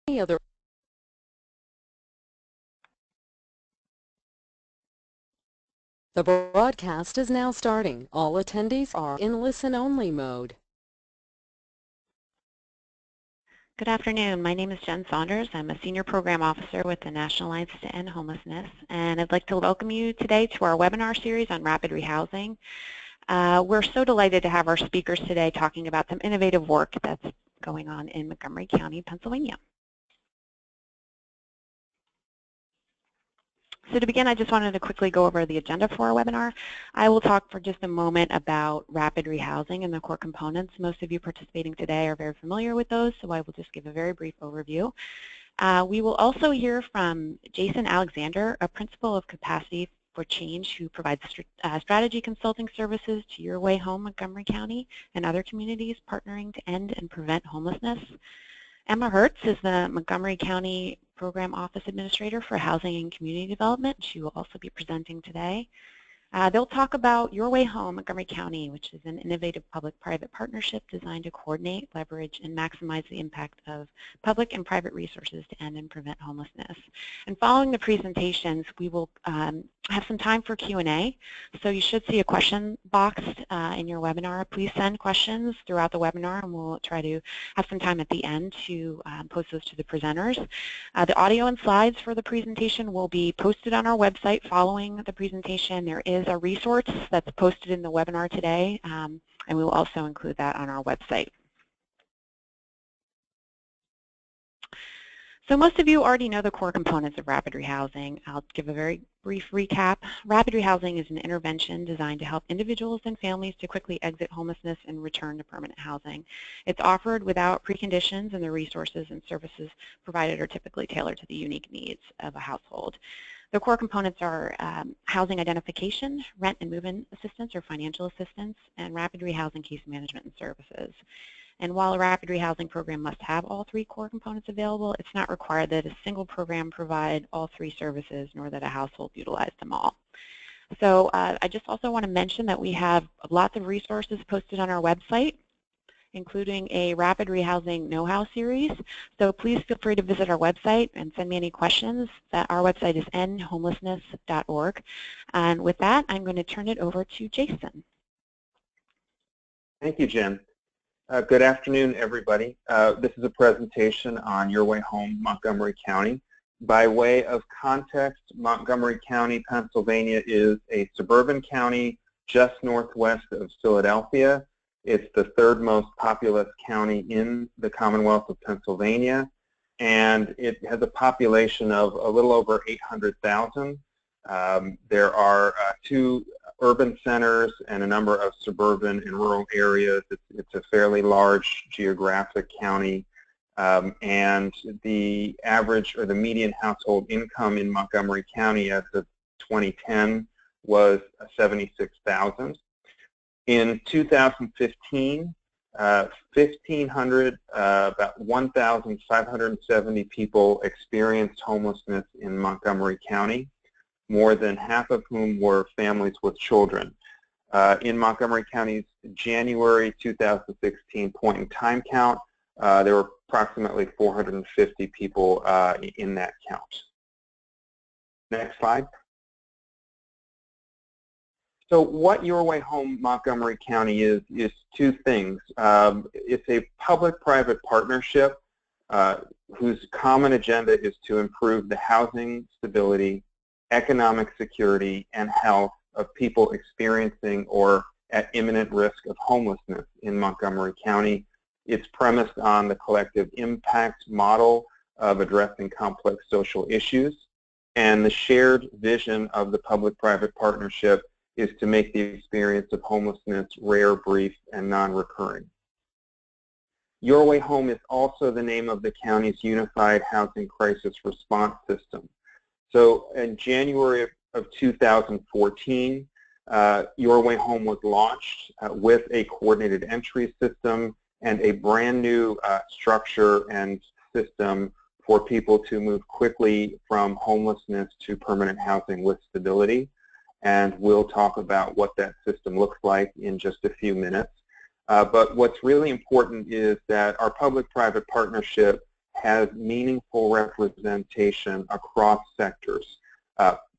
other. The broadcast is now starting. All attendees are in listen-only mode. Good afternoon. My name is Jen Saunders. I'm a Senior Program Officer with the National Alliance to End Homelessness, and I'd like to welcome you today to our webinar series on rapid rehousing. We're so delighted to have our speakers today talking about some innovative work that's going on in Montgomery County, Pennsylvania. So to begin, I just wanted to quickly go over the agenda for our webinar. I will talk for just a moment about rapid rehousing and the core components. Most of you participating today are very familiar with those, so I will just give a very brief overview. We will also hear from Jason Alexander, a principal of Capacity for Change who provides strategy consulting services to YourWayHome, Montgomery County, and other communities partnering to end and prevent homelessness. Emma Hertz is the Montgomery County Program Office Administrator for Housing and Community Development. She will also be presenting today. They'll talk about YourWayHome, Montgomery County, which is an innovative public-private partnership designed to coordinate, leverage, and maximize the impact of public and private resources to end and prevent homelessness. And following the presentations, we will have some time for Q&A. So you should see a question box in your webinar. Please send questions throughout the webinar, and we'll try to have some time at the end to post those to the presenters. The audio and slides for the presentation will be posted on our website following the presentation. There is a resource that's posted in the webinar today, and we will also include that on our website. So most of you already know the core components of rapid rehousing. I'll give a very brief recap. Rapid rehousing is an intervention designed to help individuals and families to quickly exit homelessness and return to permanent housing. It's offered without preconditions, and the resources and services provided are typically tailored to the unique needs of a household. The core components are housing identification, rent and move-in assistance or financial assistance, and rapid rehousing case management and services. And while a rapid rehousing program must have all three core components available, it's not required that a single program provide all three services, nor that a household utilize them all. So I just also want to mention that we have lots of resources posted on our website, including a rapid rehousing know-how series. So please feel free to visit our website and send me any questions. Our website is endhomelessness.org. And with that, I'm going to turn it over to Jason. Thank you, Jen. Good afternoon, everybody. This is a presentation on YourWayHome, Montgomery County. By way of context, Montgomery County, Pennsylvania is a suburban county just northwest of Philadelphia. It's the third most populous county in the Commonwealth of Pennsylvania, and it has a population of a little over 800,000. There are two urban centers and a number of suburban and rural areas. It's a fairly large geographic county, and the average or the median household income in Montgomery County as of 2010 was $76,000. In 2015, about 1,570 people experienced homelessness in Montgomery County, more than half of whom were families with children. In Montgomery County's January 2016 point-in-time count, there were approximately 450 people in that count. Next slide. So what YourWayHome Montgomery County is two things. It's a public-private partnership whose common agenda is to improve the housing stability, economic security, and health of people experiencing or at imminent risk of homelessness in Montgomery County. It's premised on the collective impact model of addressing complex social issues, and the shared vision of the public-private partnership is to make the experience of homelessness rare, brief, and non-recurring. YourWayHome is also the name of the county's unified housing crisis response system. So in January of 2014, YourWayHome was launched with a coordinated entry system and a brand new structure and system for people to move quickly from homelessness to permanent housing with stability. And we'll talk about what that system looks like in just a few minutes. But what's really important is that our public-private partnership has meaningful representation across sectors.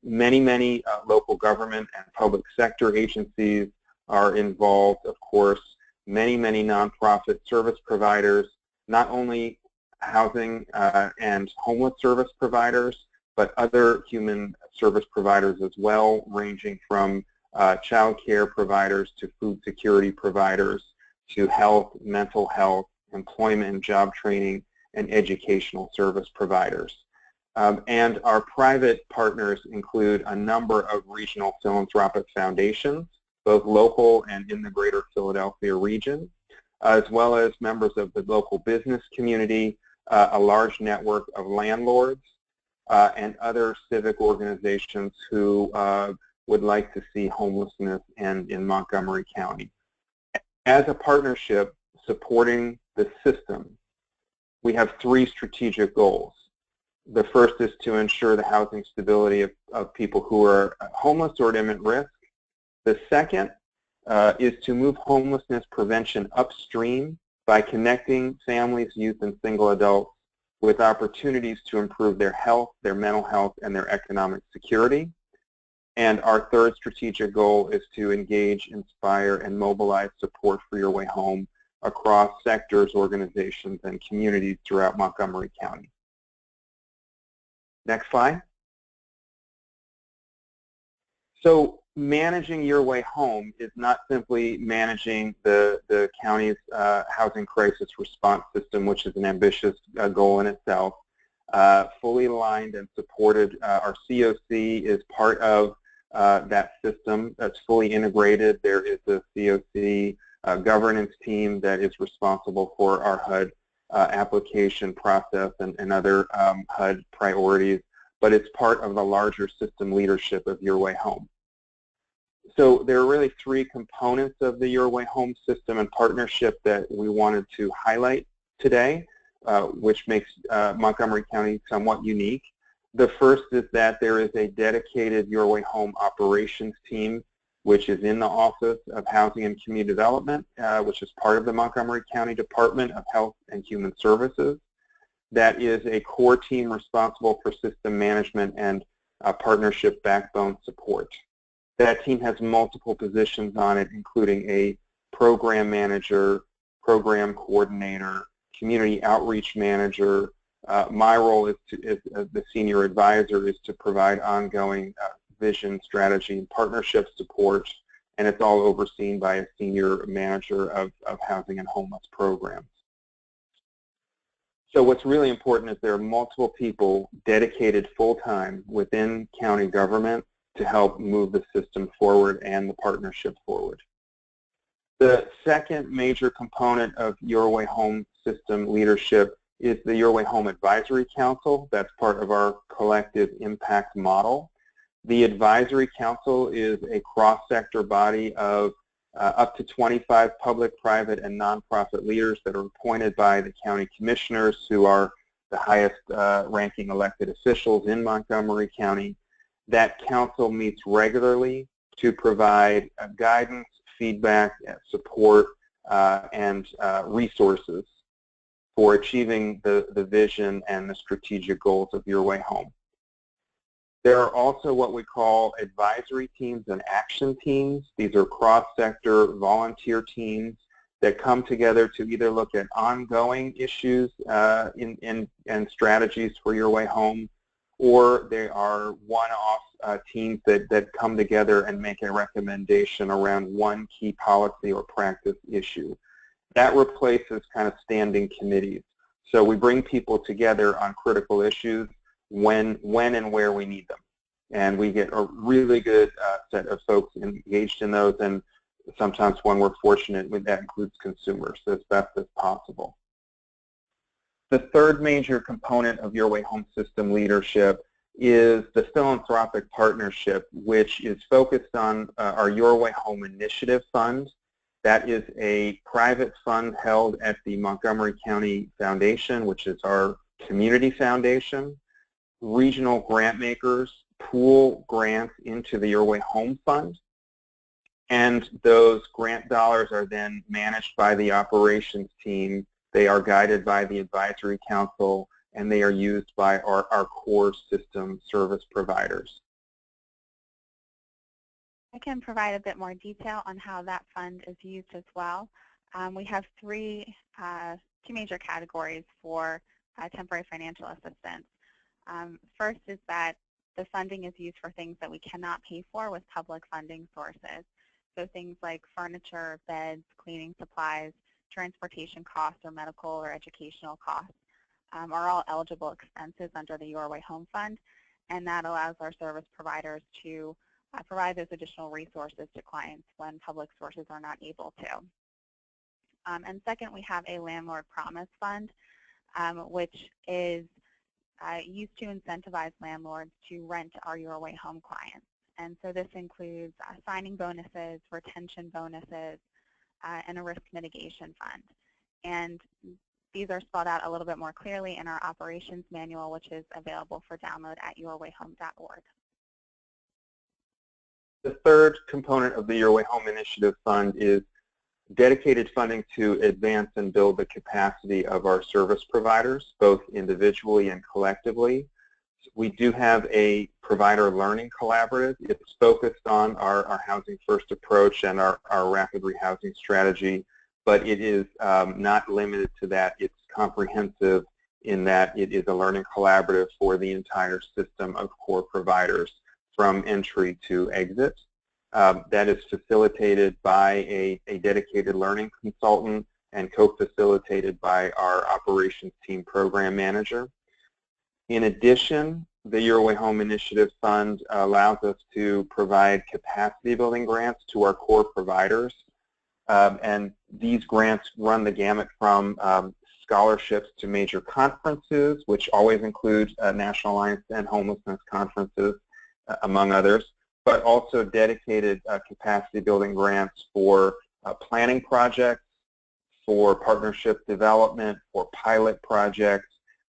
Many local government and public sector agencies are involved, of course. Many nonprofit service providers, not only housing and homeless service providers, but other human service providers as well, ranging from child care providers to food security providers to health, mental health, employment and job training, and educational service providers. And our private partners include a number of regional philanthropic foundations, both local and in the greater Philadelphia region, as well as members of the local business community, a large network of landlords, and other civic organizations who would like to see homelessness end in Montgomery County. As a partnership supporting the system, we have three strategic goals. The first is to ensure the housing stability of people who are homeless or at imminent risk. The second is to move homelessness prevention upstream by connecting families, youth, and single adults with opportunities to improve their health, their mental health, and their economic security. And our third strategic goal is to engage, inspire, and mobilize support for Your Way Home across sectors, organizations, and communities throughout Montgomery County. Next slide. So managing Your Way Home is not simply managing the county's housing crisis response system, which is an ambitious goal in itself. Fully aligned and supported, our COC is part of that system that's fully integrated. There is a COC governance team that is responsible for our HUD application process and other HUD priorities, but it's part of the larger system leadership of Your Way Home. So there are really three components of the Your Way Home system and partnership that we wanted to highlight today, which makes Montgomery County somewhat unique. The first is that there is a dedicated Your Way Home operations team, which is in the Office of Housing and Community Development, which is part of the Montgomery County Department of Health and Human Services. That is a core team responsible for system management and partnership backbone support. That team has multiple positions on it, including a program manager, program coordinator, community outreach manager. My role as the senior advisor is to provide ongoing vision, strategy, and partnership support, and it's all overseen by a senior manager of housing and homeless programs. So what's really important is there are multiple people dedicated full-time within county government to help move the system forward and the partnership forward. The second major component of Your Way Home system leadership is the Your Way Home Advisory Council. That's part of our collective impact model. The Advisory Council is a cross-sector body of up to 25 public, private, and nonprofit leaders that are appointed by the county commissioners, who are the highest ranking elected officials in Montgomery County. That council meets regularly to provide guidance, feedback, support, and resources for achieving the vision and the strategic goals of Your Way Home. There are also what we call advisory teams and action teams. These are cross-sector volunteer teams that come together to either look at ongoing issues and strategies for Your Way Home, or they are one-off teams that come together and make a recommendation around one key policy or practice issue. That replaces kind of standing committees. So we bring people together on critical issues when and where we need them. And we get a really good set of folks engaged in those, and sometimes when we're fortunate, that includes consumers as best as possible. The third major component of Your Way Home system leadership is the Philanthropic Partnership, which is focused on our Your Way Home Initiative Fund. That is a private fund held at the Montgomery County Foundation, which is our community foundation. Regional grant makers pool grants into the Your Way Home Fund, and those grant dollars are then managed by the operations team. They are guided by the Advisory Council, and they are used by our core system service providers. I can provide a bit more detail on how that fund is used as well. We have two major categories for temporary financial assistance. First is that the funding is used for things that we cannot pay for with public funding sources. So things like furniture, beds, cleaning supplies, transportation costs, or medical or educational costs are all eligible expenses under the YourWayHome Fund, and that allows our service providers to provide those additional resources to clients when public sources are not able to. And second, we have a Landlord Promise Fund, which is used to incentivize landlords to rent our YourWayHome clients. And so this includes signing bonuses, retention bonuses, and a risk mitigation fund. And these are spelled out a little bit more clearly in our operations manual, which is available for download at YourWayHome.org. The third component of the YourWayHome Initiative Fund is dedicated funding to advance and build the capacity of our service providers, both individually and collectively. We do have a provider learning collaborative. It's focused on our Housing First approach and our rapid rehousing strategy, but it is not limited to that. It's comprehensive in that it is a learning collaborative for the entire system of core providers from entry to exit. That is facilitated by a dedicated learning consultant and co-facilitated by our operations team program manager. In addition, the YourWayHome Initiative Fund allows us to provide capacity building grants to our core providers. And these grants run the gamut from scholarships to major conferences, which always include National Alliance to End Homelessness conferences, among others, but also dedicated capacity building grants for planning projects, for partnership development, for pilot projects,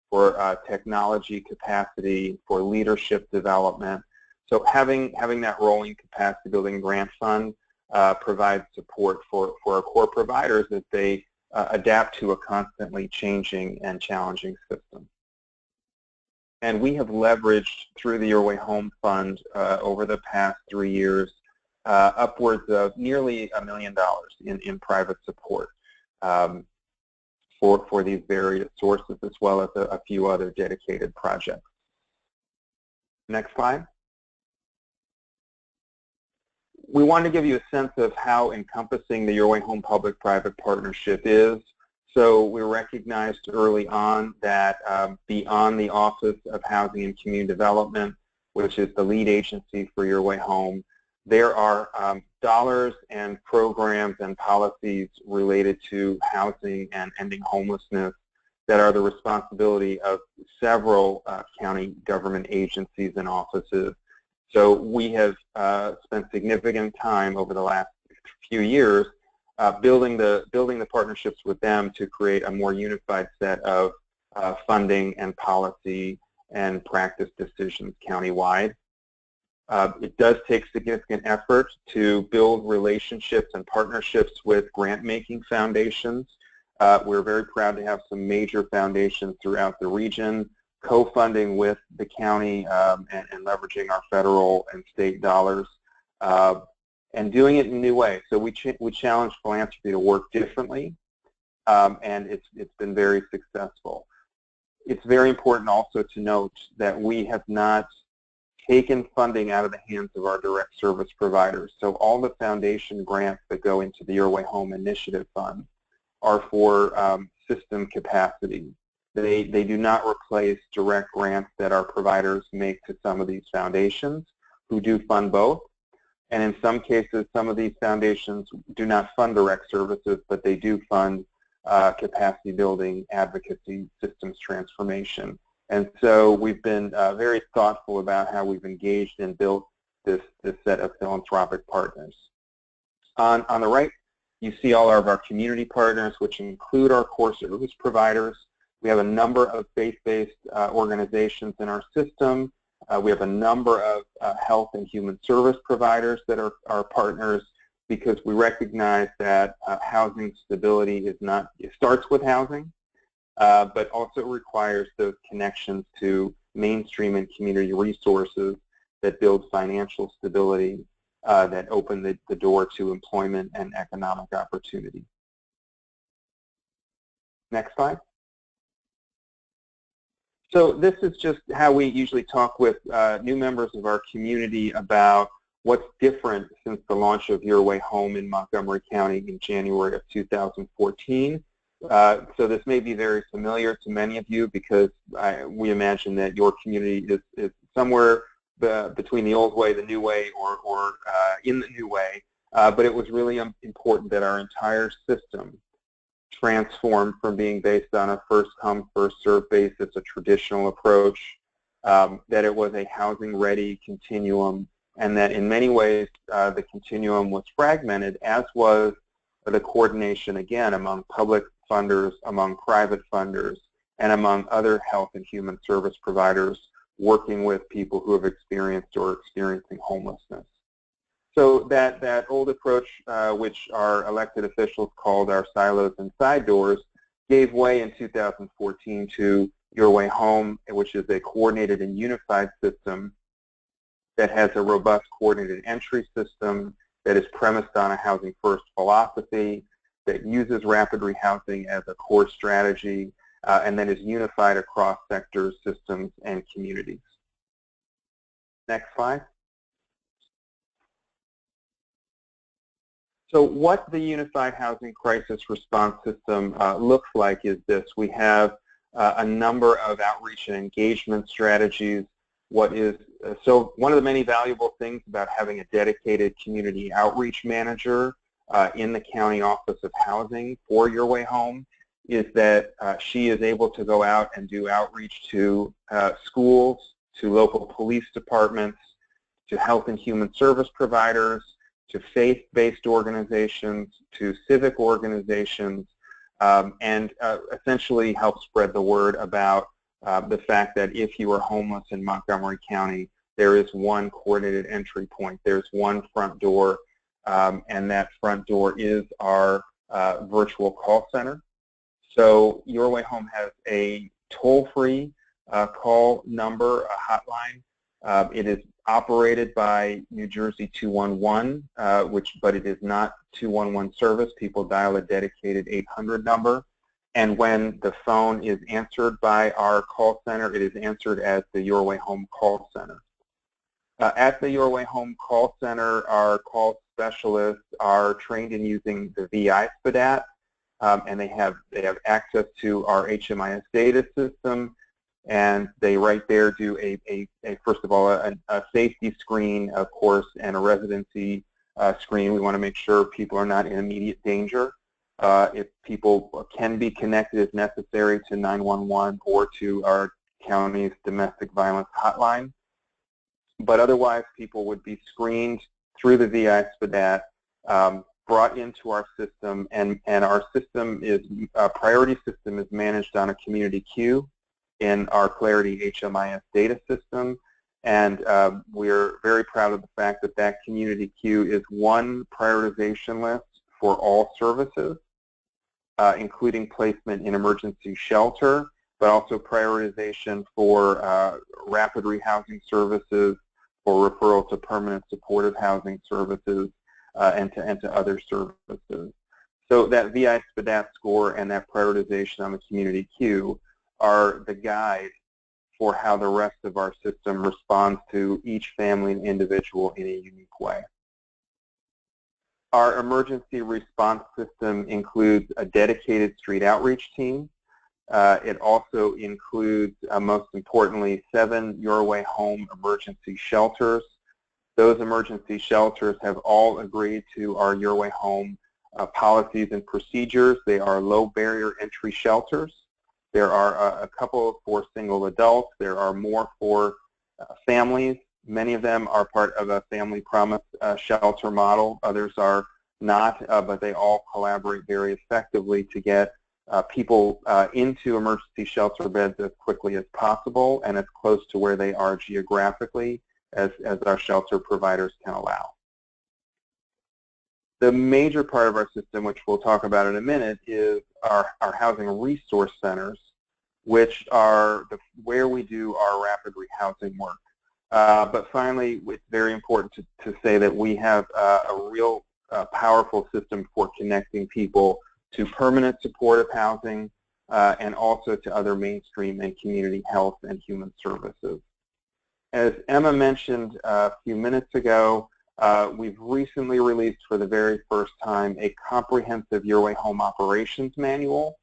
for technology capacity, for leadership development. So having that rolling capacity building grant fund provides support for our core providers as they adapt to a constantly changing and challenging system. And we have leveraged through the YourWayHome Fund over the past 3 years upwards of nearly $1 million in private support for these various sources, as well as a few other dedicated projects. Next slide. We want to give you a sense of how encompassing the YourWayHome Public-Private Partnership is. So we recognized early on that beyond the Office of Housing and Community Development, which is the lead agency for YourWayHome, there are dollars and programs and policies related to housing and ending homelessness that are the responsibility of several county government agencies and offices. So we have spent significant time over the last few years building the partnerships with them to create a more unified set of funding and policy and practice decisions countywide. It does take significant effort to build relationships and partnerships with grant-making foundations. We're very proud to have some major foundations throughout the region, co-funding with the county and leveraging our federal and state dollars, and doing it in a new way. So we challenge philanthropy to work differently, and it's been very successful. It's very important also to note that we have not taken funding out of the hands of our direct service providers. So all the foundation grants that go into the YourWayHome Initiative Fund are for system capacity. They do not replace direct grants that our providers make to some of these foundations who do fund both. And in some cases, some of these foundations do not fund direct services, but they do fund capacity building, advocacy, systems transformation. And so we've been very thoughtful about how we've engaged and built this set of philanthropic partners. On the right, you see all of our community partners, which include our core service providers. We have a number of faith-based organizations in our system. We have a number of health and human service providers that are our partners, because we recognize that housing stability is not, it starts with housing, but also requires those connections to mainstream and community resources that build financial stability, that open the door to employment and economic opportunity. Next slide. So this is just how we usually talk with new members of our community about what's different since the launch of Your Way Home in Montgomery County in January of 2014. So this may be very familiar to many of you because we imagine that your community is somewhere between the old way, the new way, or in the new way. But it was really important that our entire system transformed from being based on a first-come, first-served basis, a traditional approach, that it was a housing-ready continuum, and that in many ways the continuum was fragmented, as was the coordination, again, among public funders, among private funders, and among other health and human service providers working with people who have experienced or experiencing homelessness. So that old approach, which our elected officials called our silos and side doors, gave way in 2014 to Your Way Home, which is a coordinated and unified system that has a robust coordinated entry system that is premised on a housing first philosophy, that uses rapid rehousing as a core strategy, and that is unified across sectors, systems, and communities. Next slide. So what the Unified Housing Crisis Response System looks like is this. We have a number of outreach and engagement strategies. So one of the many valuable things about having a dedicated community outreach manager in the County Office of Housing for Your Way Home is that she is able to go out and do outreach to schools, to local police departments, to health and human service providers, to faith-based organizations, to civic organizations, and essentially help spread the word about the fact that if you are homeless in Montgomery County, there is one coordinated entry point. There's one front door, and that front door is our virtual call center. So Your Way Home has a toll-free call number, a hotline. It is operated by New Jersey 211, but it is not 211 service. People dial a dedicated 800 number. And when the phone is answered by our call center, it is answered as the Your Way Home call center. At the Your Way Home call center, our call specialists are trained in using the VI SPDAT, and they have access to our HMIS data system, and they right there do first of all a safety screen, of course, and a residency screen. We want to make sure people are not in immediate danger. If people can be connected as necessary to 911 or to our county's domestic violence hotline. But otherwise, people would be screened through the VI SPDAT, brought into our system, and our system is, priority system is managed on a community queue in our Clarity HMIS data system. And we're very proud of the fact that that community queue is one prioritization list for all services, including placement in emergency shelter, but also prioritization for rapid rehousing services, for referral to permanent supportive housing services, and to other services. So that VI SPDAT score and that prioritization on the community queue are the guide for how the rest of our system responds to each family and individual in a unique way. Our emergency response system includes a dedicated street outreach team. It also includes, most importantly, 7 Your Way Home emergency shelters. Those emergency shelters have all agreed to our Your Way Home policies and procedures. They are low barrier entry shelters. There are a couple for single adults. There are more for families. Many of them are part of a family promise shelter model. Others are not, but they all collaborate very effectively to get people into emergency shelter beds as quickly as possible and as close to where they are geographically as our shelter providers can allow. The major part of our system, which we'll talk about in a minute, is our housing resource centers. which are where we do our rapid rehousing work. But finally, it's very important to say that we have a real powerful system for connecting people to permanent supportive housing and also to other mainstream and community health and human services. As Emma mentioned a few minutes ago, we've recently released for the very first time a comprehensive YourWayHome operations manual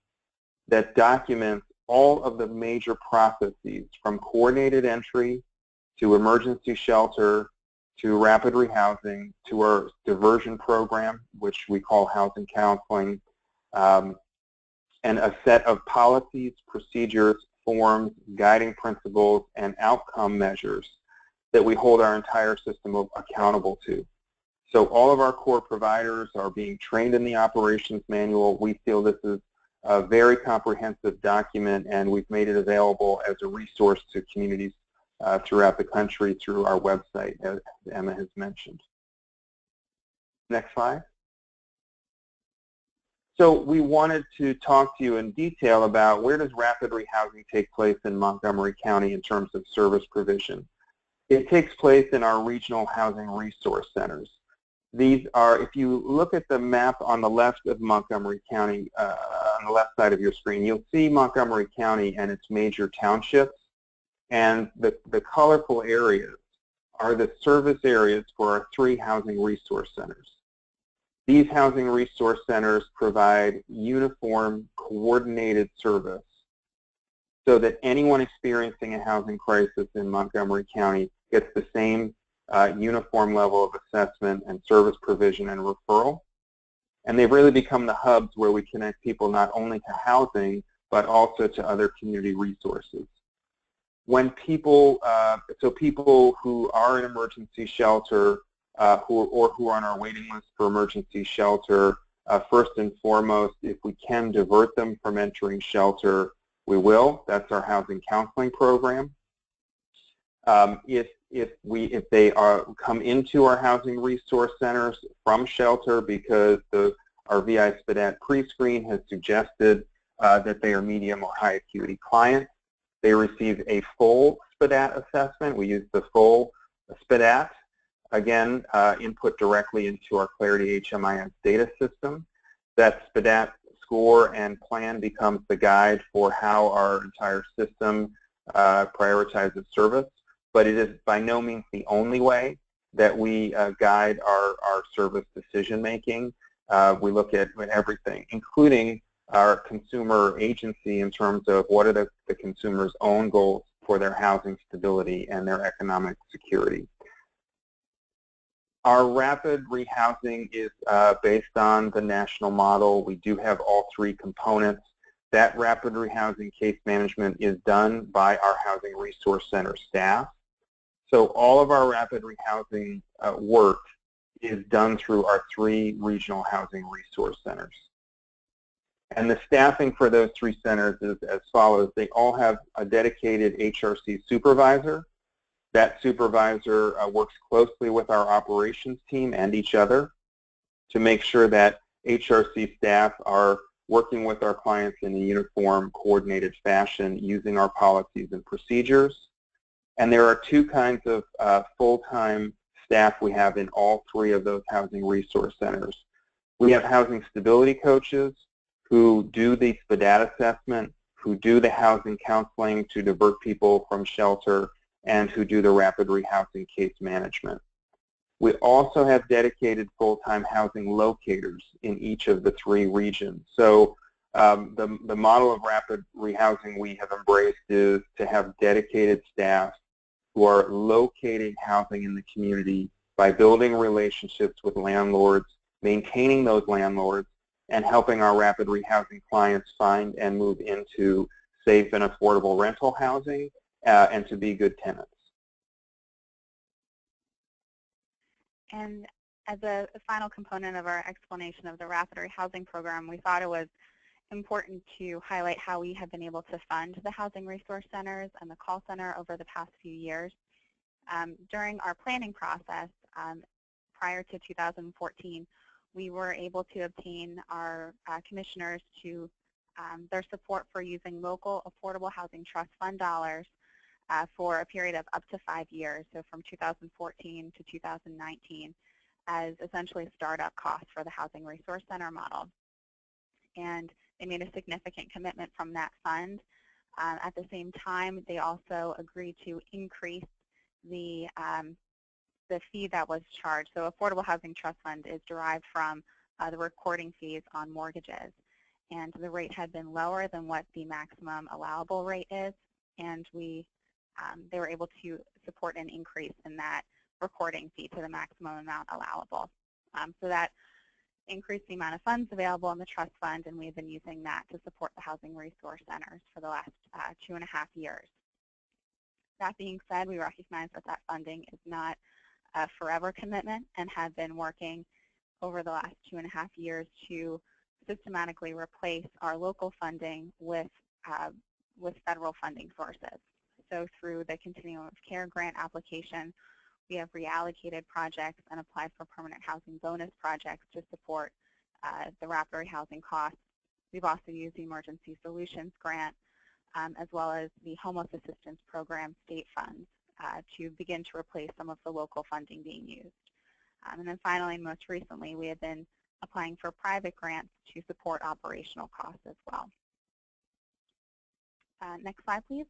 that documents all of the major processes from coordinated entry to emergency shelter to rapid rehousing to our diversion program, which we call housing counseling, and a set of policies, procedures, forms, guiding principles, and outcome measures that we hold our entire system accountable to. So all of our core providers are being trained in the operations manual. We feel this is a very comprehensive document, and we've made it available as a resource to communities throughout the country through our website, as Emma has mentioned. Next slide. So we wanted to talk to you in detail about where does rapid rehousing take place in Montgomery County in terms of service provision. It takes place in our regional housing resource centers. These are, if you look at the map on the left of Montgomery County, on the left side of your screen, you'll see Montgomery County and its major townships. And the colorful areas are the service areas for our 3 housing resource centers. These housing resource centers provide uniform, coordinated service so that anyone experiencing a housing crisis in Montgomery County gets the same uniform level of assessment and service provision and referral. And they've really become the hubs where we connect people not only to housing, but also to other community resources. When people, so people who are in emergency shelter who are on our waiting list for emergency shelter, first and foremost, if we can divert them from entering shelter, we will. That's our housing counseling program. If they come into our housing resource centers from shelter because our VI SPDAT pre-screen has suggested that they are medium or high acuity clients, they receive a full SPDAT assessment. We use the full SPDAT, again, input directly into our Clarity HMIS data system. That SPDAT score and plan becomes the guide for how our entire system prioritizes service, but it is by no means the only way that we guide our service decision making. We look at everything, including our consumer agency in terms of what are the consumer's own goals for their housing stability and their economic security. Our rapid rehousing is based on the national model. We do have all 3 components. That rapid rehousing case management is done by our housing resource center staff. So all of our rapid rehousing work is done through our 3 regional housing resource centers. And the staffing for those 3 centers is as follows. They all have a dedicated HRC supervisor. That supervisor works closely with our operations team and each other to make sure that HRC staff are working with our clients in a uniform, coordinated fashion using our policies and procedures. And there are 2 kinds of full-time staff we have in all 3 of those housing resource centers. We have housing stability coaches who do the SPDAT assessment, who do the housing counseling to divert people from shelter, and who do the rapid rehousing case management. We also have dedicated full-time housing locators in each of the 3 regions. So the model of rapid rehousing we have embraced is to have dedicated staff who are locating housing in the community by building relationships with landlords, maintaining those landlords, and helping our rapid rehousing clients find and move into safe and affordable rental housing and to be good tenants. And as a final component of our explanation of the rapid rehousing program, we thought it was important to highlight how we have been able to fund the housing resource centers and the call center over the past few years. During our planning process, prior to 2014, we were able to obtain our commissioners to their support for using local affordable housing trust fund dollars for a period of up to 5 years, so from 2014 to 2019, as essentially startup costs for the Housing Resource Center model. And they made a significant commitment from that fund. At the same time, they also agreed to increase the fee that was charged. So Affordable Housing Trust Fund is derived from the recording fees on mortgages. And the rate had been lower than what the maximum allowable rate is, and they were able to support an increase in that recording fee to the maximum amount allowable. So that increased the amount of funds available in the trust fund, and we've been using that to support the Housing Resource Centers for the last 2.5 years. That being said, we recognize that that funding is not a forever commitment and have been working over the last 2.5 years to systematically replace our local funding with federal funding sources. So through the Continuum of Care grant application, we have reallocated projects and applied for permanent housing bonus projects to support the rapid rehousing costs. We've also used the Emergency Solutions Grant as well as the Homeless Assistance Program state funds to begin to replace some of the local funding being used. And then finally, most recently, we have been applying for private grants to support operational costs as well. Next slide, please.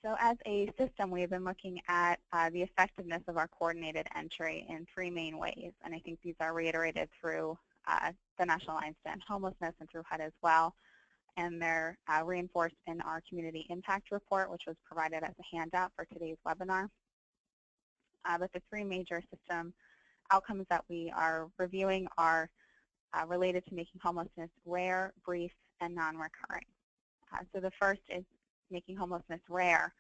So as a system, we have been looking at the effectiveness of our coordinated entry in 3 main ways. And I think these are reiterated through the National Alliance to End Homelessness and through HUD as well. And they're reinforced in our Community Impact Report, which was provided as a handout for today's webinar. But the 3 major system outcomes that we are reviewing are related to making homelessness rare, brief, and non-recurring. So the first is making homelessness rare,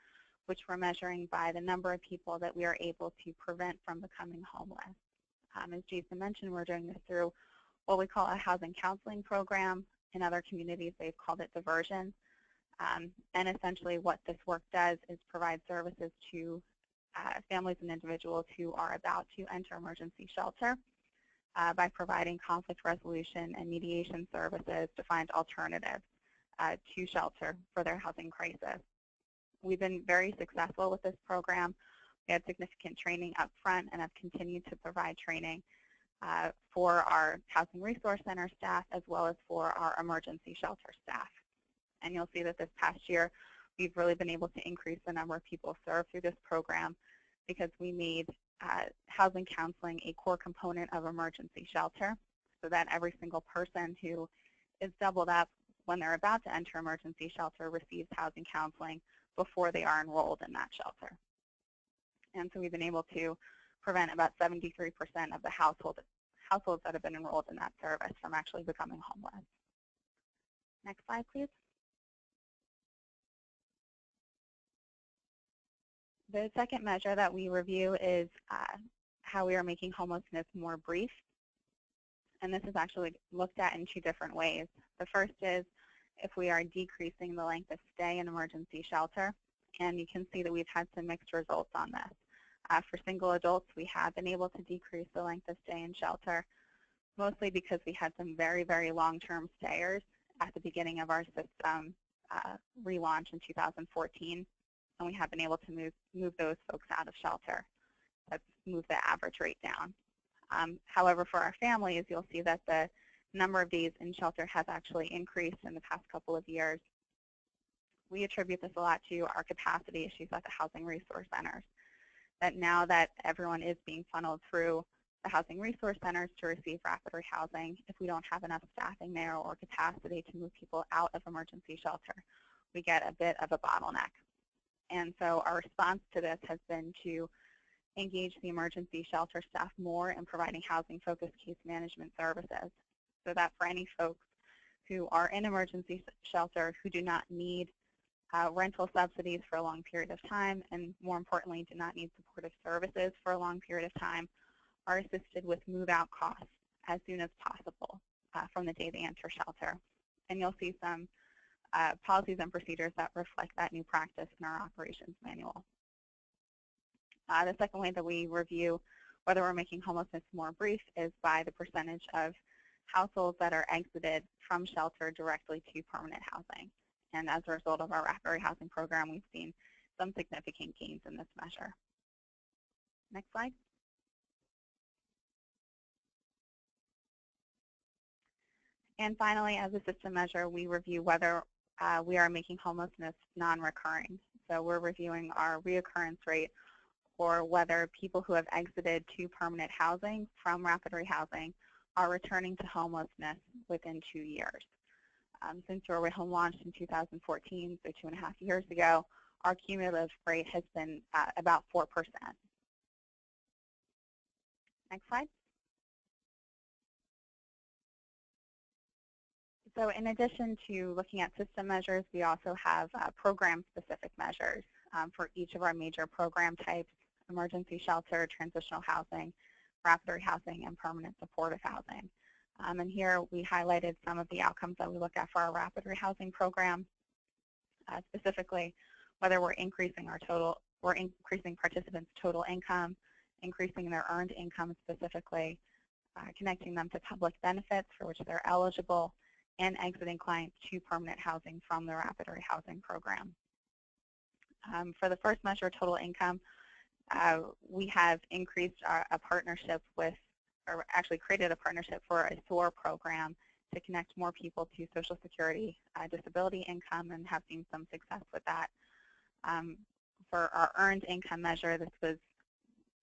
which we're measuring by the number of people that we are able to prevent from becoming homeless. As Jason mentioned, we're doing this through what we call a housing counseling program. In other communities, they've called it diversion. And essentially what this work does is provide services to families and individuals who are about to enter emergency shelter by providing conflict resolution and mediation services to find alternatives to shelter for their housing crisis. We've been very successful with this program. We had significant training up front and have continued to provide training for our Housing Resource Center staff as well as for our emergency shelter staff. And you'll see that this past year, we've really been able to increase the number of people served through this program because we made housing counseling a core component of emergency shelter so that every single person who is doubled up when they're about to enter emergency shelter receives housing counseling before they are enrolled in that shelter. And so we've been able to prevent about 73% of the households that have been enrolled in that service from actually becoming homeless. Next slide, please. The second measure that we review is how we are making homelessness more brief. And this is actually looked at in 2 different ways. The first is if we are decreasing the length of stay in emergency shelter. And you can see that we've had some mixed results on this. For single adults, we have been able to decrease the length of stay in shelter, mostly because we had some very, very long-term stayers at the beginning of our system relaunch in 2014. And we have been able to move those folks out of shelter. That's moved the average rate down. However, for our families, you'll see that the number of days in shelter has actually increased in the past couple of years. We attribute this a lot to our capacity issues at the Housing Resource Centers. That now that everyone is being funneled through the Housing Resource Centers to receive rapid rehousing, if we don't have enough staffing there or capacity to move people out of emergency shelter, we get a bit of a bottleneck. And so our response to this has been to engage the emergency shelter staff more in providing housing-focused case management services so that for any folks who are in emergency shelter who do not need rental subsidies for a long period of time and, more importantly, do not need supportive services for a long period of time, are assisted with move-out costs as soon as possible from the day they enter shelter. And you'll see some policies and procedures that reflect that new practice in our operations manual. The second way that we review whether we're making homelessness more brief is by the percentage of households that are exited from shelter directly to permanent housing. And as a result of our rapid rehousing program, we've seen some significant gains in this measure. Next slide. And finally, as a system measure, we review whether we are making homelessness non-recurring. So we're reviewing our reoccurrence rate, or whether people who have exited to permanent housing from rapid rehousing are returning to homelessness within 2 years. Since YourWayHome launched in 2014, so 2.5 years ago, our cumulative rate has been about 4%. Next slide. So in addition to looking at system measures, we also have program-specific measures for each of our major program types: emergency shelter, transitional housing, rapid rehousing, and permanent supportive housing. And here we highlighted some of the outcomes that we look at for our rapid rehousing program, specifically whether we're increasing participants' total income, increasing their earned income specifically, connecting them to public benefits for which they're eligible, and exiting clients to permanent housing from the rapid rehousing program. For the first measure, total income, we have increased a partnership with, or actually created a partnership for a SOAR program to connect more people to Social Security disability income, and have seen some success with that. For our earned income measure,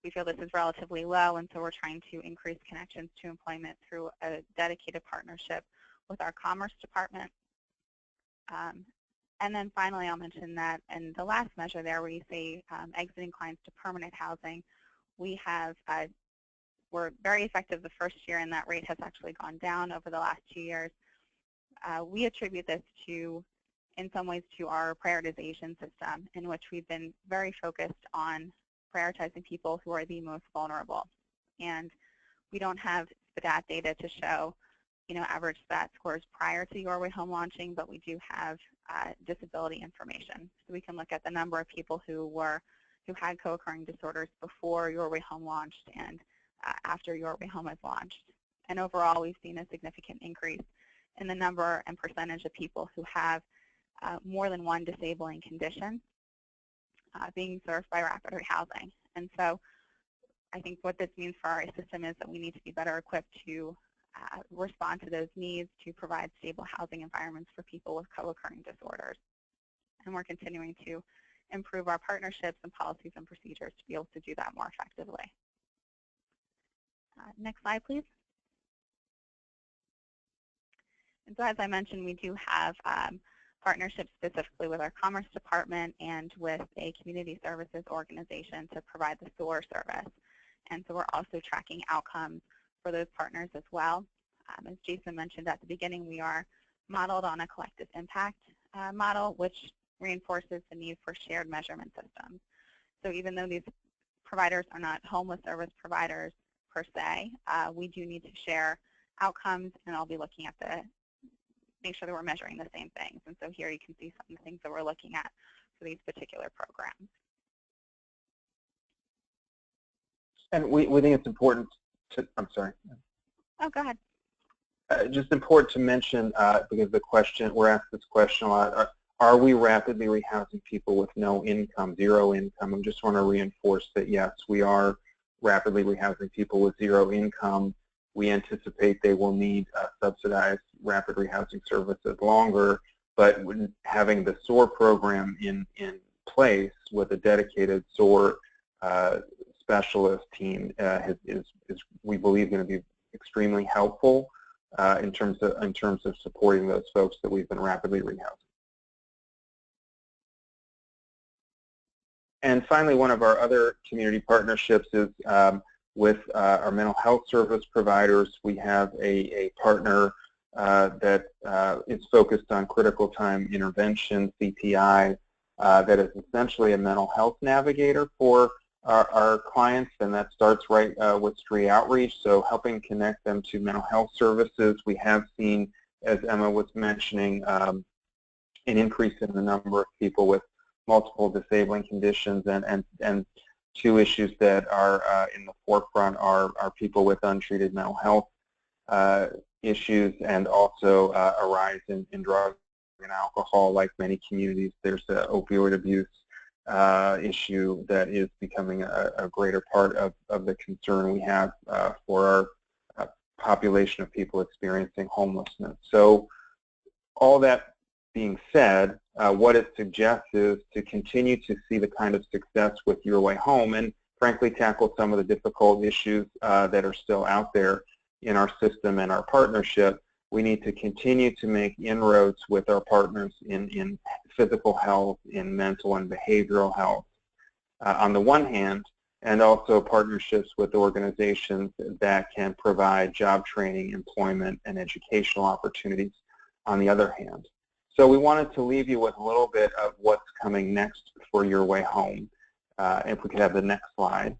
we feel this is relatively low, and so we're trying to increase connections to employment through a dedicated partnership with our Commerce Department. And then finally, I'll mention that in the last measure there, where you see exiting clients to permanent housing, we're very effective the first year, and that rate has actually gone down over the last 2 years. We attribute this in some ways to our prioritization system, in which we've been very focused on prioritizing people who are the most vulnerable. And we don't have SPDAT data to show average SPAT scores prior to YourWayHome launching, but we do have disability information. So we can look at the number of people who had co-occurring disorders before YourWayHome launched and after YourWayHome has launched. And overall, we've seen a significant increase in the number and percentage of people who have more than one disabling condition being served by rapid rehousing. And so I think what this means for our system is that we need to be better equipped to respond to those needs, to provide stable housing environments for people with co-occurring disorders. And we're continuing to improve our partnerships and policies and procedures to be able to do that more effectively. Next slide, please. And so as I mentioned, we do have partnerships specifically with our Commerce Department and with a community services organization to provide the SOAR service. And so we're also tracking outcomes for those partners as well. As Jason mentioned at the beginning, we are modeled on a collective impact model, which reinforces the need for shared measurement systems. So even though these providers are not homeless service providers per se, we do need to share outcomes, and I'll be looking at make sure that we're measuring the same things. And so here you can see some of the things that we're looking at for these particular programs. And we think it's important to, I'm sorry. Oh, go ahead. Just important to mention, because we're asked this question a lot, are we rapidly rehousing people with no income, zero income? I just want to reinforce that yes, we are rapidly rehousing people with zero income. We anticipate they will need subsidized rapid rehousing services longer, but having the SOAR program in place with a dedicated SOAR specialist team is we believe going to be extremely helpful in terms of supporting those folks that we've been rapidly rehousing. And finally, one of our other community partnerships is with our mental health service providers. We have a partner that is focused on critical time intervention, CTI, that is essentially a mental health navigator for our clients, and that starts right with street outreach, so helping connect them to mental health services. We have seen, as Emma was mentioning, an increase in the number of people with multiple disabling conditions, and two issues that are in the forefront are people with untreated mental health issues and also a rise in drug and alcohol. Like many communities, there's an opioid abuse issue that is becoming a greater part of the concern we have for our population of people experiencing homelessness. So all that being said, what it suggests is to continue to see the kind of success with Your Way Home and frankly tackle some of the difficult issues that are still out there in our system and our partnership. We need to continue to make inroads with our partners in physical health, in mental and behavioral health on the one hand, and also partnerships with organizations that can provide job training, employment, and educational opportunities on the other hand. So we wanted to leave you with a little bit of what's coming next for Your Way Home. If we could have the next slide.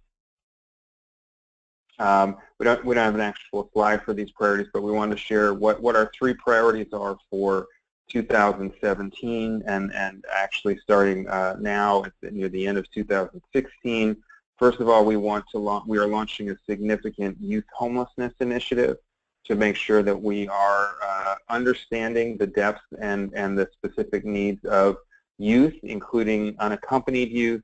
We don't have an actual slide for these priorities, but we wanted to share what our 3 priorities are for 2017 and actually starting now near the end of 2016. First of all, we are launching a significant youth homelessness initiative to make sure that we are understanding the depth and the specific needs of youth, including unaccompanied youth,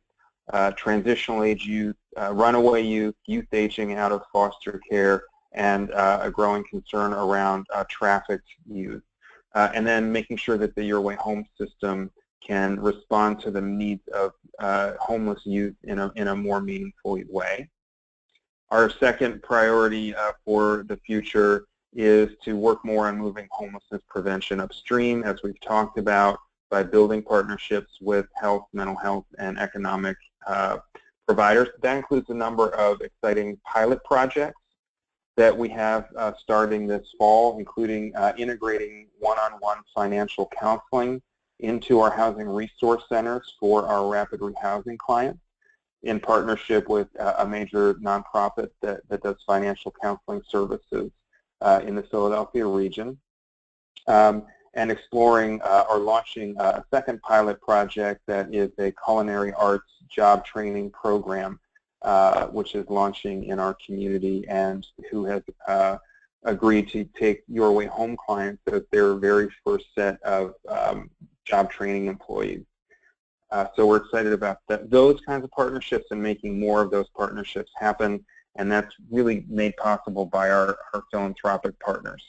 transitional age youth, runaway youth, youth aging out of foster care, and a growing concern around trafficked youth. And then making sure that the Your Way Home system can respond to the needs of homeless youth in a more meaningful way. Our second priority for the future is to work more on moving homelessness prevention upstream, as we've talked about, by building partnerships with health, mental health, and economic providers. That includes a number of exciting pilot projects that we have starting this fall, including integrating one-on-one financial counseling into our housing resource centers for our rapid rehousing clients in partnership with a major nonprofit that does financial counseling services in the Philadelphia region. And exploring or launching a second pilot project that is a culinary arts job training program, which is launching in our community, and who has agreed to take Your Way Home clients as their very first set of job training employees. So we're excited about those kinds of partnerships and making more of those partnerships happen, and that's really made possible by our philanthropic partners.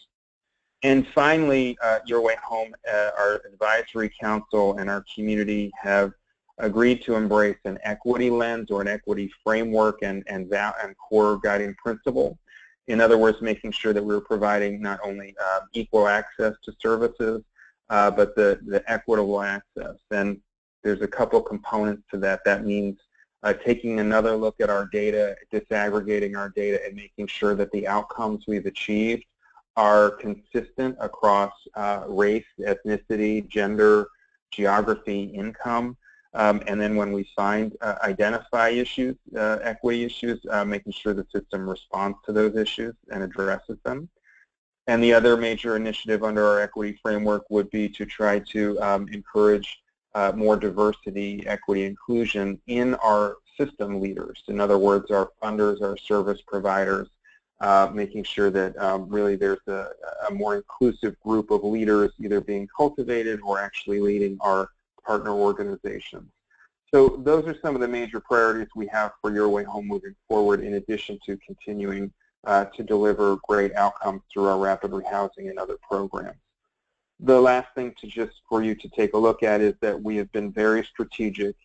And finally, Your Way Home, our advisory council and our community have agreed to embrace an equity lens or an equity framework and core guiding principle. In other words, making sure that we're providing not only equal access to services, but the equitable access. And there's a couple components to that. That means taking another look at our data, disaggregating our data, and making sure that the outcomes we've achieved are consistent across race, ethnicity, gender, geography, income, and then when we identify issues, equity issues, making sure the system responds to those issues and addresses them. And the other major initiative under our equity framework would be to try to encourage more diversity, equity, inclusion in our system leaders. In other words, our funders, our service providers, making sure that really there's a more inclusive group of leaders either being cultivated or actually leading our partner organizations. So those are some of the major priorities we have for Your Way Home moving forward, in addition to continuing to deliver great outcomes through our rapid rehousing and other programs. The last thing for you to take a look at is that we have been very strategic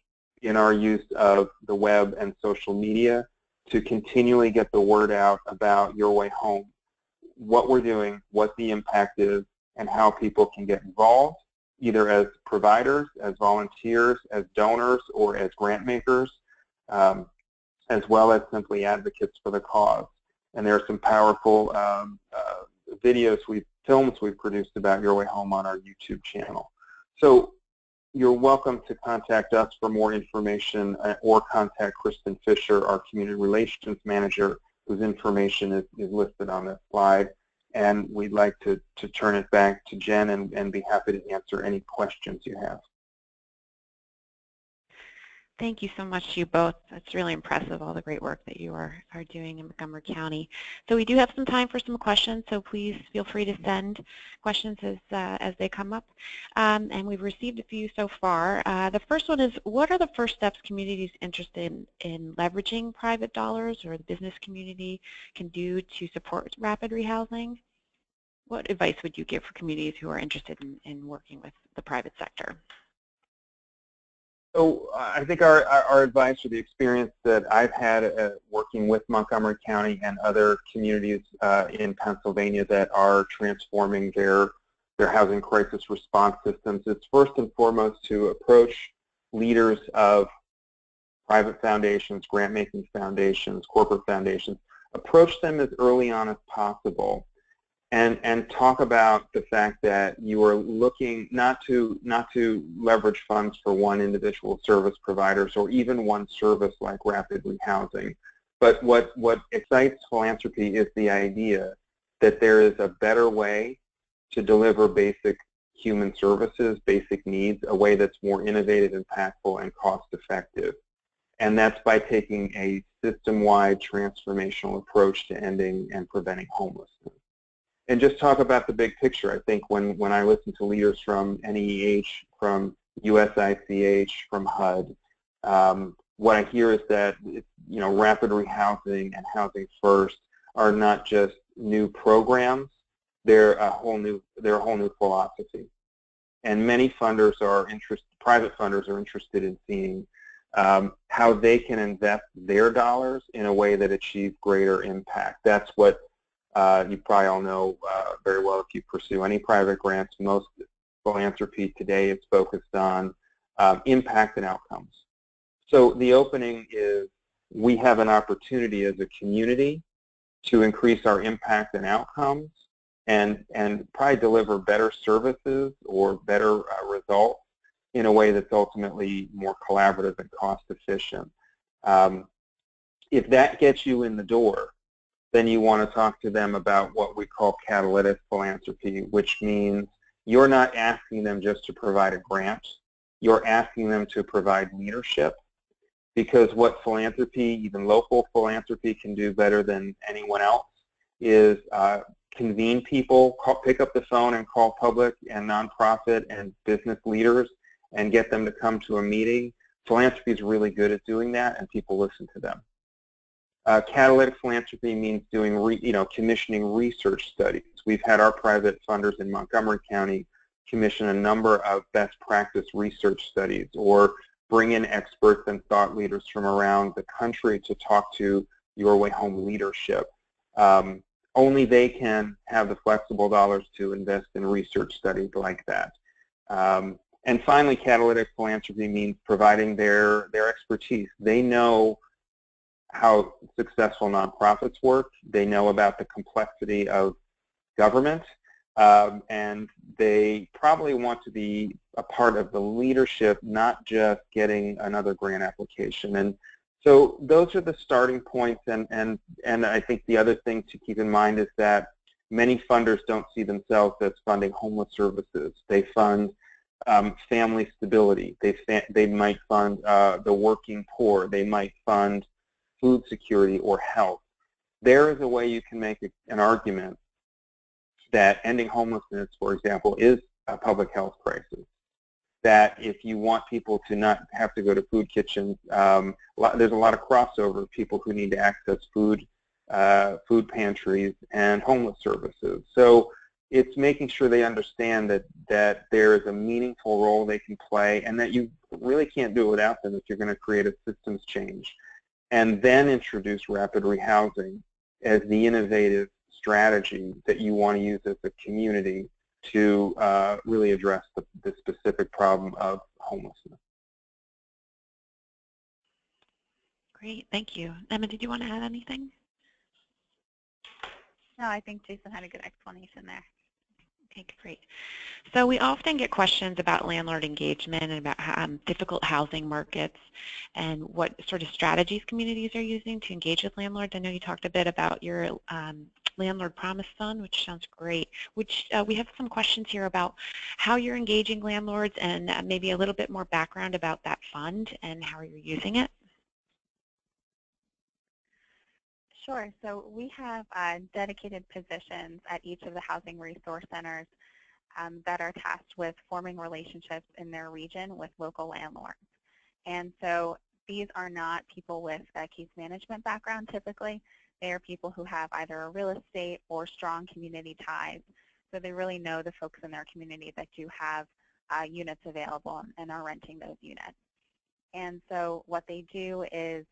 in our use of the web and social media to continually get the word out about Your Way Home, what we're doing, what the impact is, and how people can get involved, either as providers, as volunteers, as donors, or as grant makers, as well as simply advocates for the cause. And there are some powerful films we've produced about Your Way Home on our YouTube channel. So you're welcome to contact us for more information or contact Kristen Fisher, our Community Relations Manager, whose information is listed on this slide. And we'd like to turn it back to Jen and be happy to answer any questions you have. Thank you so much to you both. It's really impressive, all the great work that you are doing in Montgomery County. So we do have some time for some questions, so please feel free to send questions as they come up. And we've received a few so far. The first one is, what are the first steps communities interested in leveraging private dollars or the business community can do to support rapid rehousing? What advice would you give for communities who are interested in working with the private sector? So I think our advice or the experience that I've had working with Montgomery County and other communities in Pennsylvania that are transforming their housing crisis response systems is first and foremost to approach leaders of private foundations, grant-making foundations, corporate foundations, approach them as early on as possible and talk about the fact that you are looking not to leverage funds for one individual service providers or even one service like rapid rehousing. But what excites philanthropy is the idea that there is a better way to deliver basic human services, basic needs, a way that's more innovative, impactful, and cost-effective. And that's by taking a system-wide transformational approach to ending and preventing homelessness. And just talk about the big picture. I think when I listen to leaders from NEH, from USICH, from HUD, what I hear is that rapid rehousing and housing first are not just new programs; they're a whole new philosophy. And many funders are private funders are interested in seeing how they can invest their dollars in a way that achieves greater impact. That's what you probably all know very well if you pursue any private grants. Most philanthropy today is focused on impact and outcomes. So the opening is we have an opportunity as a community to increase our impact and outcomes and probably deliver better services or better results in a way that's ultimately more collaborative and cost efficient. If that gets you in the door, then you want to talk to them about what we call catalytic philanthropy, which means you're not asking them just to provide a grant. You're asking them to provide leadership, because what philanthropy, even local philanthropy, can do better than anyone else is convene people, pick up the phone and call public and nonprofit and business leaders and get them to come to a meeting. Philanthropy is really good at doing that, and people listen to them. Catalytic philanthropy means doing, commissioning research studies. We've had our private funders in Montgomery County commission a number of best practice research studies, or bring in experts and thought leaders from around the country to talk to YourWayHome leadership. Only they can have the flexible dollars to invest in research studies like that. And finally, catalytic philanthropy means providing their expertise. They know how successful nonprofits work. They know about the complexity of government, and they probably want to be a part of the leadership, not just getting another grant application. And so those are the starting points, and I think the other thing to keep in mind is that many funders don't see themselves as funding homeless services. They fund family stability. They might fund the working poor. They might fund food security or health. There is a way you can make an argument that ending homelessness, for example, is a public health crisis. That if you want people to not have to go to food kitchens, there's a lot of crossover of people who need to access food pantries and homeless services. So it's making sure they understand that there is a meaningful role they can play, and that you really can't do it without them if you're going to create a systems change. And then introduce rapid rehousing as the innovative strategy that you want to use as a community to really address the specific problem of homelessness. Great, thank you. Emma, did you want to add anything? No, I think Jason had a good explanation there. Okay, great. So we often get questions about landlord engagement and about difficult housing markets and what sort of strategies communities are using to engage with landlords. I know you talked a bit about your Landlord Promise Fund, which sounds great. Which we have some questions here about how you're engaging landlords and maybe a little bit more background about that fund and how you're using it. Sure. So we have dedicated positions at each of the housing resource centers that are tasked with forming relationships in their region with local landlords. And so these are not people with a case management background typically. They are people who have either a real estate or strong community ties. So they really know the folks in their community that do have units available and are renting those units. And so what they do is,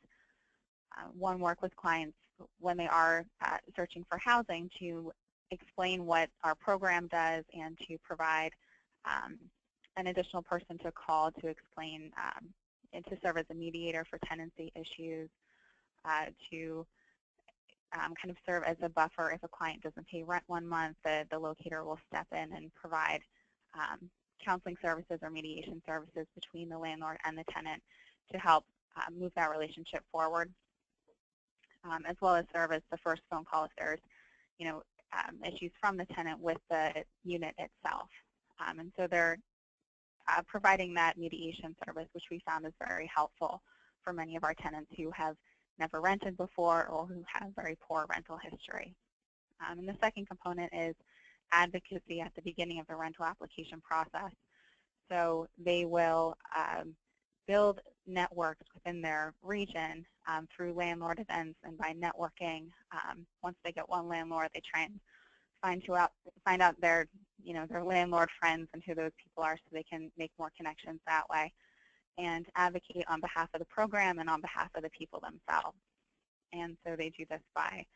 one, work with clients when they are searching for housing to explain what our program does and to provide an additional person to call to explain and to serve as a mediator for tenancy issues, to kind of serve as a buffer if a client doesn't pay rent 1 month, the locator will step in and provide counseling services or mediation services between the landlord and the tenant to help move that relationship forward, as well as serve as the first phone call if there's, issues from the tenant with the unit itself. And so they're providing that mediation service, which we found is very helpful for many of our tenants who have never rented before or who have very poor rental history. And the second component is advocacy at the beginning of the rental application process. So they will build networks within their region through landlord events and by networking. Once they get one landlord, they try and find out their landlord friends and who those people are so they can make more connections that way and advocate on behalf of the program and on behalf of the people themselves. And so they do this by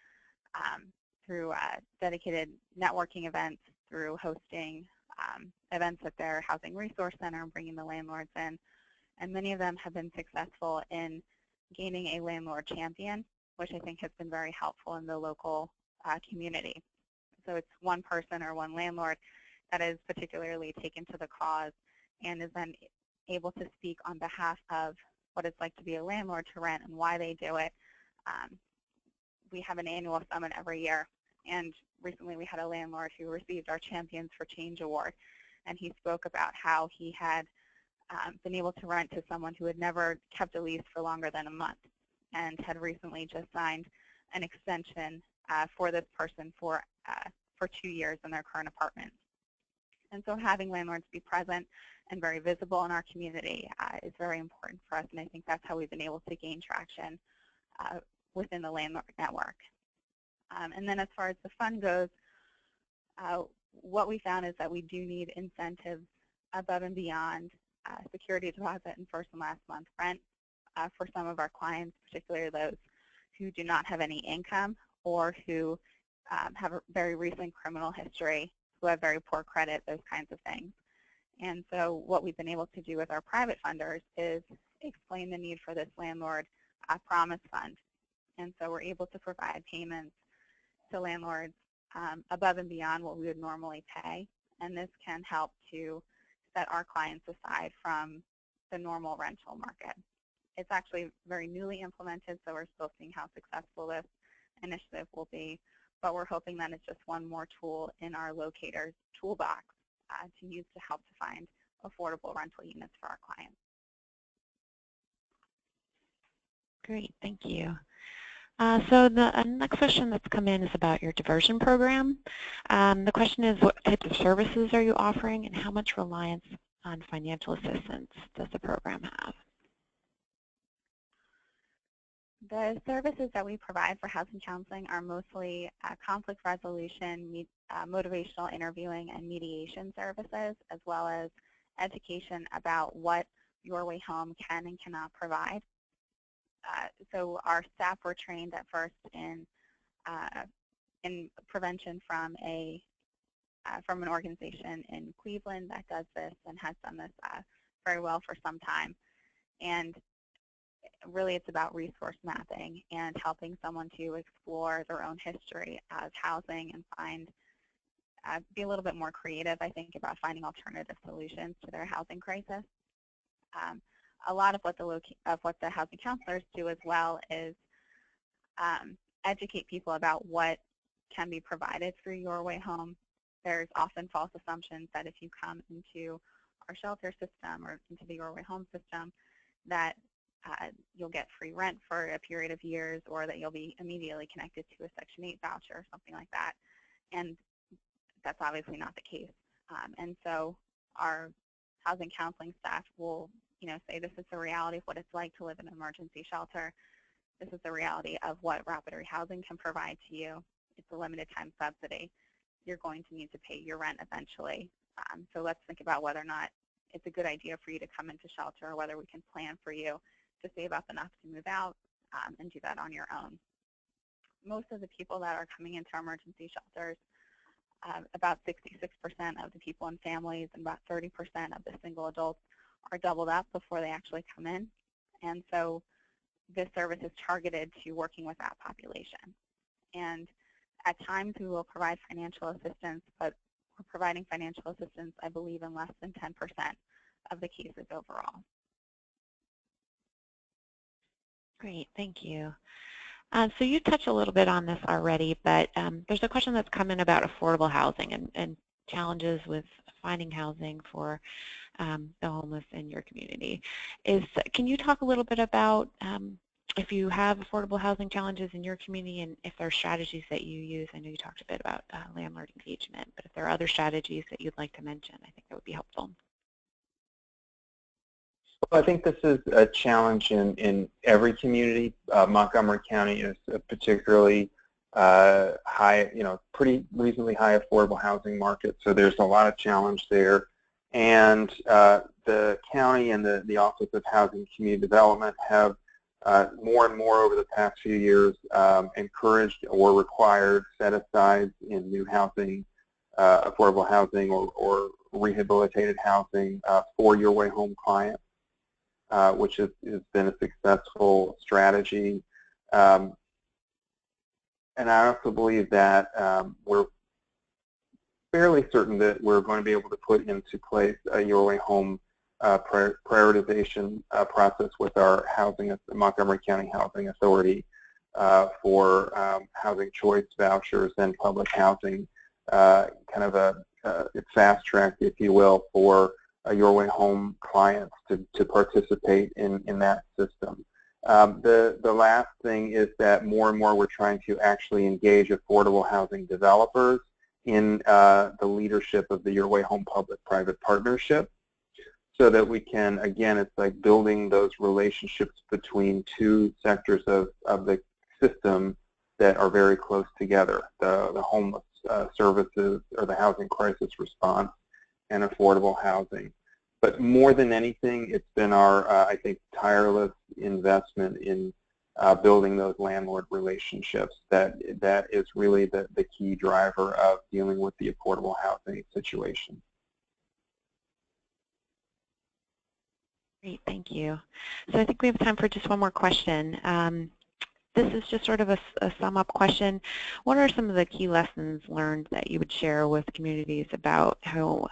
through dedicated networking events, through hosting events at their housing resource center and bringing the landlords in. And many of them have been successful in gaining a landlord champion, which I think has been very helpful in the local community. So it's one person or one landlord that is particularly taken to the cause and is then able to speak on behalf of what it's like to be a landlord to rent and why they do it. We have an annual summit every year, and recently we had a landlord who received our Champions for Change Award, and he spoke about how he had been able to rent to someone who had never kept a lease for longer than a month and had recently just signed an extension for this person for 2 years in their current apartment. And so having landlords be present and very visible in our community is very important for us, and I think that's how we've been able to gain traction within the landlord network. And then as far as the fund goes, what we found is that we do need incentives above and beyond security deposit and first and last month rent for some of our clients, particularly those who do not have any income or who have a very recent criminal history, who have very poor credit, those kinds of things. And so what we've been able to do with our private funders is explain the need for this landlord promise fund. And so we're able to provide payments to landlords above and beyond what we would normally pay. And this can help to set our clients aside from the normal rental market. It's actually very newly implemented, so we're still seeing how successful this initiative will be. But we're hoping that it's just one more tool in our locator's toolbox to use to help to find affordable rental units for our clients. Great, thank you. So the next question that's come in is about your diversion program. The question is, what types of services are you offering and how much reliance on financial assistance does the program have? The services that we provide for housing counseling are mostly conflict resolution, motivational interviewing, and mediation services, as well as education about what YourWayHome can and cannot provide. So our staff were trained at first in prevention from an organization in Cleveland that does this and has done this very well for some time. And really it's about resource mapping and helping someone to explore their own history of housing and be a little bit more creative, I think, about finding alternative solutions to their housing crisis. A lot of what the housing counselors do as well is educate people about what can be provided through YourWayHome. There's often false assumptions that if you come into our shelter system or into the YourWayHome system that you'll get free rent for a period of years, or that you'll be immediately connected to a Section 8 voucher or something like that. And that's obviously not the case. And so our housing counseling staff will say this is the reality of what it's like to live in an emergency shelter. This is the reality of what rapid rehousing can provide to you. It's a limited time subsidy. You're going to need to pay your rent eventually. So let's think about whether or not it's a good idea for you to come into shelter, or whether we can plan for you to save up enough to move out and do that on your own. Most of the people that are coming into our emergency shelters, about 66% of the people in families and about 30% of the single adults are doubled up before they actually come in. And so this service is targeted to working with that population. And at times we will provide financial assistance, but we're providing financial assistance, I believe, in less than 10% of the cases overall. Great, thank you. So you touched a little bit on this already, but there's a question that's come in about affordable housing and challenges with finding housing for the homeless in your community. Can you talk a little bit about if you have affordable housing challenges in your community, and if there are strategies that you use? I know you talked a bit about landlord engagement, but if there are other strategies that you'd like to mention, I think that would be helpful. Well, I think this is a challenge in every community. Montgomery County is a particularly high, pretty reasonably high affordable housing market, so there's a lot of challenge there. And the county and the Office of Housing and Community Development have more and more over the past few years encouraged or required set-asides in new housing, affordable housing or rehabilitated housing for YourWayHome clients, which has been a successful strategy. And I also believe that we're fairly certain that we're going to be able to put into place a YourWayHome prioritization process with our Montgomery County Housing Authority for housing choice vouchers and public housing, kind of a fast track, if you will, for YourWayHome clients to participate in that system. The last thing is that more and more we're trying to actually engage affordable housing developers in the leadership of the YourWayHome Public-Private Partnership, so that we can, again, it's like building those relationships between two sectors of the system that are very close together, the homeless services or the housing crisis response and affordable housing. But more than anything, it's been our, I think, tireless investment in building those landlord relationships that is really the key driver of dealing with the affordable housing situation. Great, thank you. So I think we have time for just one more question. This is just sort of a sum-up question. What are some of the key lessons learned that you would share with communities about how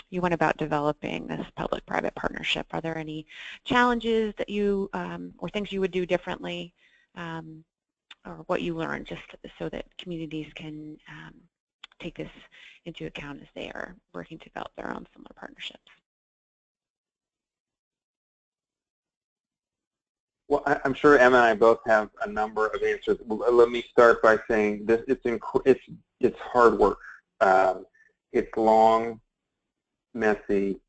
you went about developing this public-private partnership? Are there any challenges that you, or things you would do differently, or what you learned, just so that communities can take this into account as they are working to develop their own similar partnerships? Well, I'm sure Emma and I both have a number of answers. Let me start by saying this: it's hard work. It's long, messy,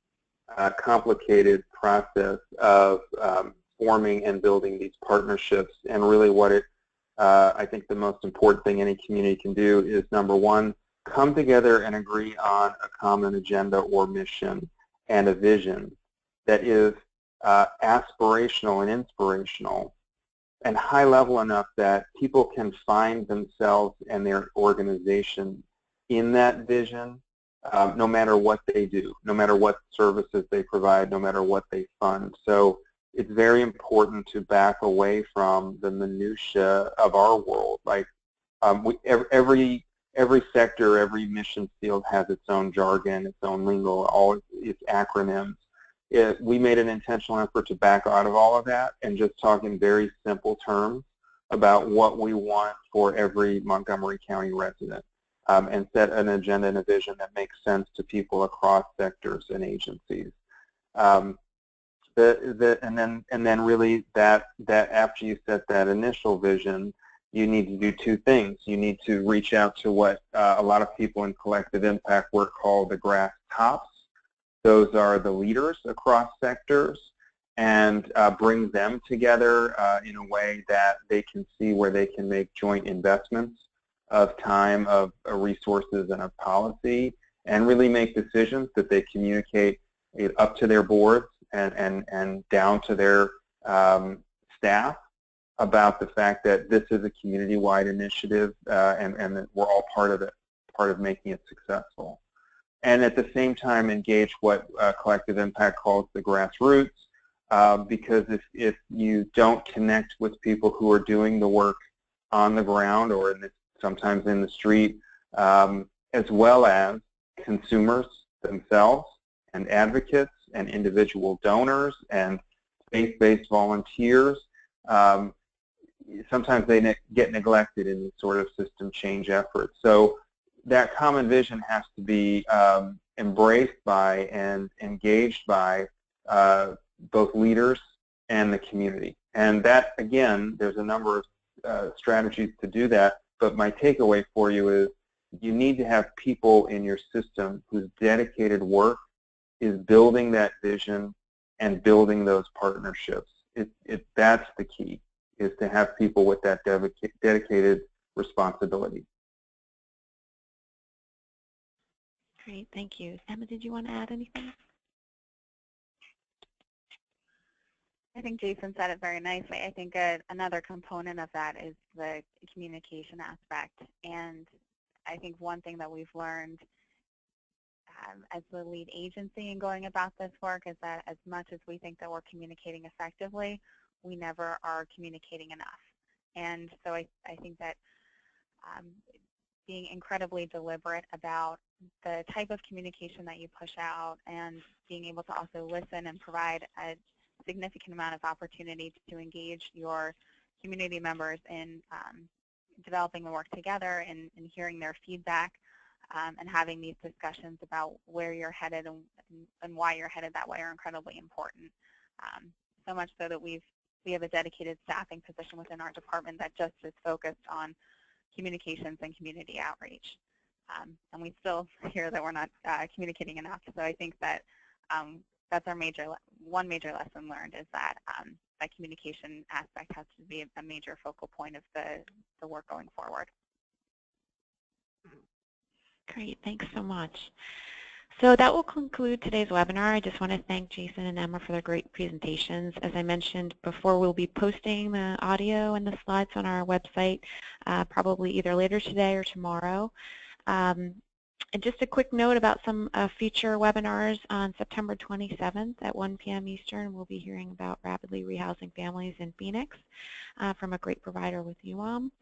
complicated process of forming and building these partnerships. And really, what I think the most important thing any community can do is, number one, come together and agree on a common agenda or mission and a vision that is aspirational and inspirational and high level enough that people can find themselves and their organization in that vision, no matter what they do, no matter what services they provide, no matter what they fund. So it's very important to back away from the minutia of our world. Like every sector, every mission field has its own jargon, its own lingo, all its acronyms. We made an intentional effort to back out of all of that and just talk in very simple terms about what we want for every Montgomery County resident, and set an agenda and a vision that makes sense to people across sectors and agencies. And then really that after you set that initial vision, you need to do two things. You need to reach out to what a lot of people in collective impact work call the grass tops. Those are the leaders across sectors, and bring them together in a way that they can see where they can make joint investments of time, of resources, and of policy, and really make decisions that they communicate up to their boards and down to their staff about the fact that this is a community-wide initiative and that we're all part of it, part of making it successful. And at the same time engage what collective impact calls the grassroots, because if you don't connect with people who are doing the work on the ground or sometimes in the street, as well as consumers themselves and advocates and individual donors and faith-based volunteers, sometimes they get neglected in these sort of system change efforts. So that common vision has to be embraced by and engaged by both leaders and the community. And that, again, there's a number of strategies to do that, but my takeaway for you is you need to have people in your system whose dedicated work is building that vision and building those partnerships. That's the key, is to have people with that dedicated responsibility. Great, thank you. Emma, did you want to add anything? I think Jason said it very nicely. I think another component of that is the communication aspect. And I think one thing that we've learned as the lead agency in going about this work is that as much as we think that we're communicating effectively, we never are communicating enough. And so I think that being incredibly deliberate about the type of communication that you push out and being able to also listen and provide a significant amount of opportunity to engage your community members in developing the work together and hearing their feedback and having these discussions about where you're headed and why you're headed that way are incredibly important. So much so that we have a dedicated staffing position within our department that just is focused on communications and community outreach. And we still hear that we're not communicating enough. So I think that that's our one major lesson learned, is that that communication aspect has to be a major focal point of the work going forward. Great, thanks so much. So that will conclude today's webinar. I just want to thank Jason and Emma for their great presentations. As I mentioned before, we'll be posting the audio and the slides on our website probably either later today or tomorrow. And just a quick note about some future webinars. On September 27th at 1 p.m. Eastern, we'll be hearing about rapidly rehousing families in Phoenix from a great provider with UWAM.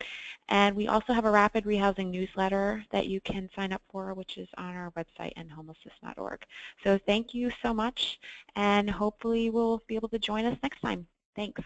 And we also have a rapid rehousing newsletter that you can sign up for, which is on our website and homelessness.org. So thank you so much, and hopefully we'll be able to join us next time. Thanks.